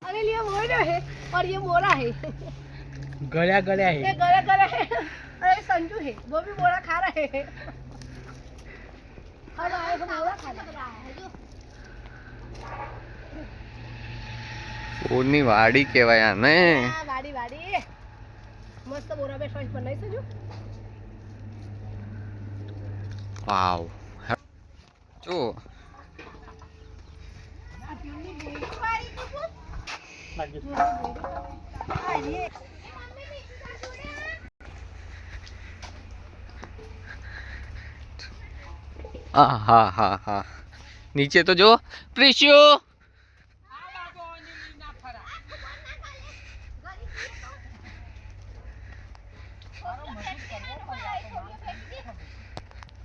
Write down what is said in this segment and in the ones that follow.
अरे लिए मोरा है और ये मोरा है। गड़ा गड़ा है। ये गड़ा गड़ा है। अरे संजू है वो भी मोरा खा रहे हैं। हम आए हम मोरा खा रहा है जो ઓની વાડી કહેવાય આને. हां वाड़ी वाड़ी मस्त मोरा बेस्ट बनाई संजू. વાવ જો હા હા હા નીચે તો જો પ્રિશ્યુ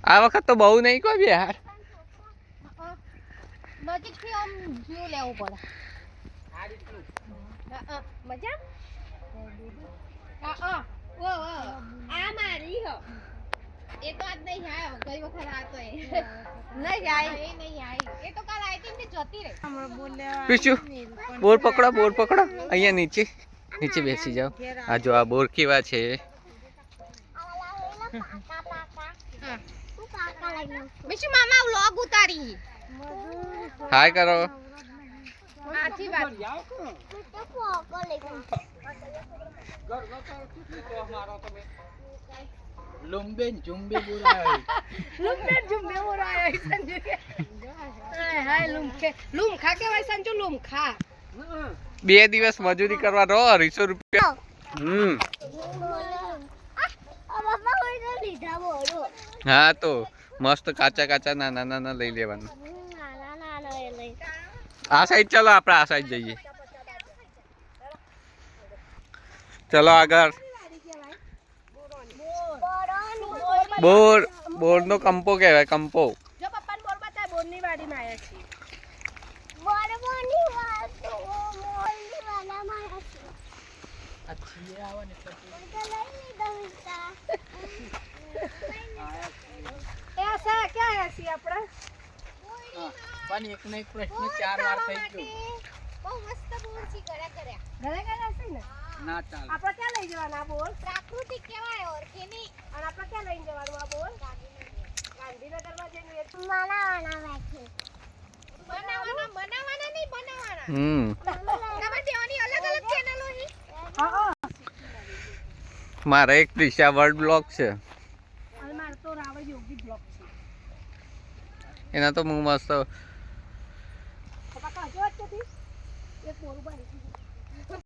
આ વખત તો બહુ નહીં કોઈ યાર. નજીક થી આમ વ્યૂ લેવું પડે. મજા ઓ આ મારી હો એ તો આજ નહીં આયો ગઈ વખત આતો એ નહીં આઈ એ તો કાલ આઈ તી ને જતી રહી. પ્રિશ્યુ બોર પકડો અહીંયા નીચે નીચે બેસી જાઓ. આ જો આ બોર કેવા છે. મિશુ મામા વ્લોગ ઉતારી. હાય કરો. સાચી વાત. लुम्बेन जुम्बे बोला है संजू के हाय लूम खा के भाई संजू लूम खा 2 દિવસ મજૂરી કરવા રહો 200 રૂપિયા. હા તો મસ્ત કાચા કાચા નાના નાના લઈ લેવાનું. આ સાઈડ ચાલો આપણે આ સાઈડ જઈએ. ચલો આગળ. બોર નો કંપો કહેવાય કંપો. જો પપ્પાને બોર બતાય બોરની વાડીમાં આયા છે. अच्छी आवा ने ऐसा क्या है सी अपना પણ એક ને એક પ્રશ્ન 4 વાર થઈ ગયો. બહુ મસ્ત બોર છે ગળા છે ને ના ચાલ આપણે ક્યાં લઈ જવાના આ બોર પ્રાકૃતિક કહેવાય ઓર્ગેનિક અને આપણે ક્યાં લઈ જવાનું આ બોર ગાંધીનગરમાં જઈને બનાવવાના નહીં બનાવવાના. તમારે દેવાની અલગ અલગ ચેનલો છે. હા મારે એક દિશા વર્લ્ડ બ્લોગ છે. અને મારે તો રાવળ યોગી બ્લોગ છે. એના તો હું મસ્ત પપ્પા કાજો હતી એક બોર બની